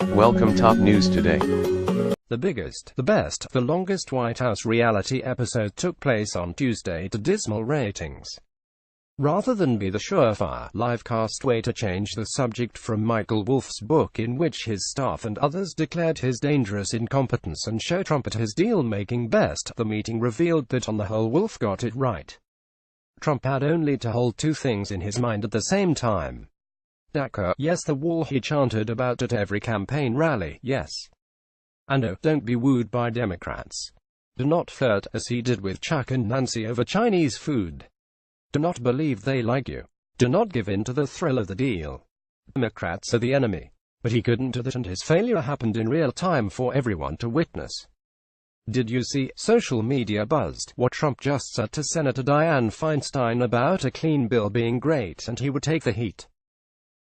Welcome top news today. The biggest, the best, the longest White House reality episode took place on Tuesday to dismal ratings. Rather than be the surefire, livecast way to change the subject from Michael Wolff's book in which his staff and others declared his dangerous incompetence and show Trump at his deal-making best, the meeting revealed that on the whole Wolff got it right. Trump had only to hold two things in his mind at the same time. DACA, yes, the wall he chanted about at every campaign rally, yes. And oh, don't be wooed by Democrats. Do not flirt, as he did with Chuck and Nancy over Chinese food. Do not believe they like you. Do not give in to the thrill of the deal. Democrats are the enemy. But he couldn't do that, and his failure happened in real time for everyone to witness. Did you see? Social media buzzed what Trump just said to Senator Dianne Feinstein about a clean bill being great and he would take the heat.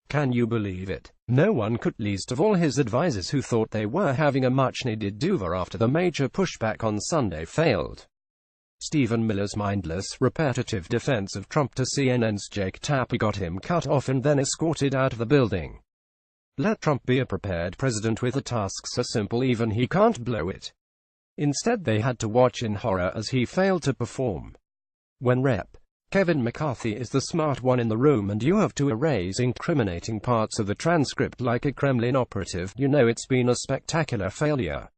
Can you believe it? No one could, least of all his advisers who thought they were having a much-needed do-over after the major pushback on Sunday failed. Stephen Miller's mindless, repetitive defense of Trump to CNN's Jake Tapper got him cut off and then escorted out of the building. Let Trump be a prepared president with a task so simple even he can't blow it. Instead they had to watch in horror as he failed to perform. When Rep. Kevin McCarthy is the smart one in the room and you have to erase incriminating parts of the transcript like a Kremlin operative, you know it's been a spectacular failure.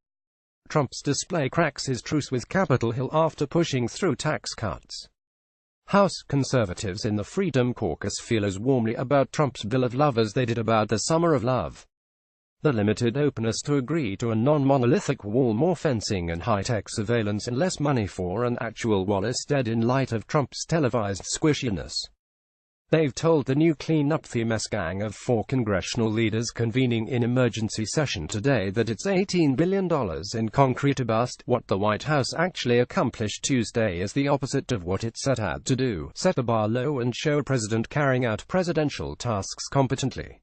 Trump's display cracks his truce with Capitol Hill after pushing through tax cuts. House conservatives in the Freedom Caucus feel as warmly about Trump's bill of love as they did about the Summer of Love. The limited openness to agree to a non-monolithic wall, more fencing and high-tech surveillance, and less money for an actual wall is dead in light of Trump's televised squishiness. They've told the new Clean Up the Mess gang of 4 congressional leaders convening in emergency session today that it's $18 billion in concrete to bust. What the White House actually accomplished Tuesday is the opposite of what it set out to do: set the bar low and show a president carrying out presidential tasks competently.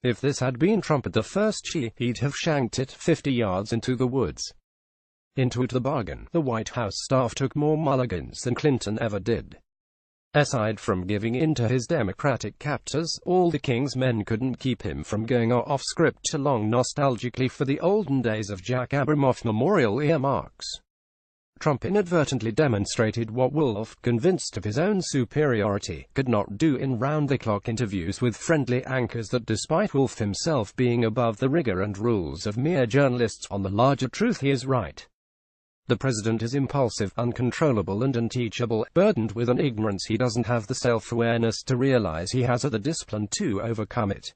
If this had been Trump at the first tee, he'd have shanked it 50 yards into the woods. Into the bargain, the White House staff took more mulligans than Clinton ever did. Aside from giving in to his Democratic captors, all the king's men couldn't keep him from going off-script to long nostalgically for the olden days of Jack Abramoff memorial earmarks. Trump inadvertently demonstrated what Wolff, convinced of his own superiority, could not do in round-the-clock interviews with friendly anchors that, despite Wolff himself being above the rigor and rules of mere journalists, on the larger truth he is right. The president is impulsive, uncontrollable and unteachable, burdened with an ignorance he doesn't have the self-awareness to realize he has, or the discipline to overcome it.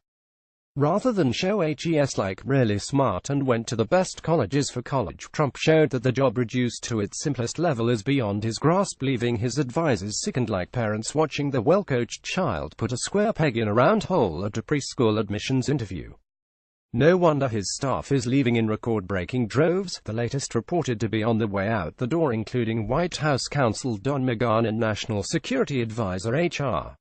Rather than show HES like really smart and went to the best colleges for college, Trump showed that the job reduced to its simplest level is beyond his grasp, leaving his advisers sickened like parents watching their well-coached child put a square peg in a round hole at a preschool admissions interview. No wonder his staff is leaving in record-breaking droves, the latest reported to be on the way out the door, including White House counsel Don McGahn and National Security Advisor H.R.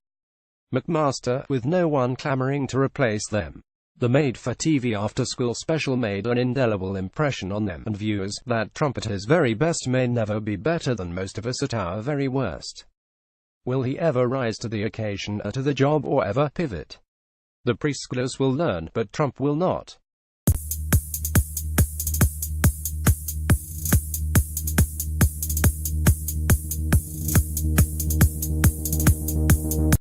McMaster, with no one clamoring to replace them. The made-for-TV after-school special made an indelible impression on them and viewers, that Trump at his very best may never be better than most of us at our very worst. Will he ever rise to the occasion, to the job, or ever pivot? The preschoolers will learn, but Trump will not.